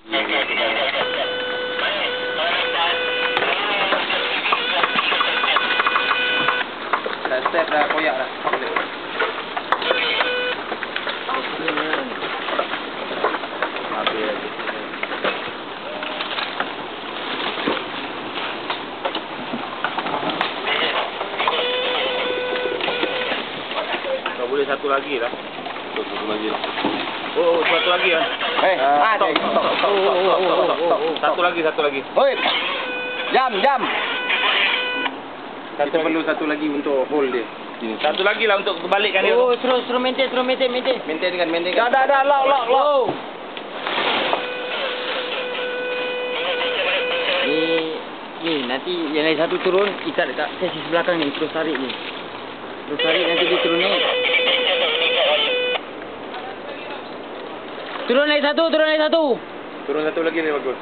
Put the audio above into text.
Step dah koyak dah. Tak boleh satu lagi lah. Satu lagi. Oh, satu lagi kan. Satu lagi. Oi. Jam. Kita perlu satu lagi untuk hold dia. Satu lagi lah untuk balikkan dia. Oh, suruh maintain. Maintain kan. Dah, lock. Ni nanti yang lain satu turun, ikat dekat sesi belakang ni, terus tarik ni. Terus tarik nanti dia turun naik. Turun lagi satu. Turun satu lagi ni bagus.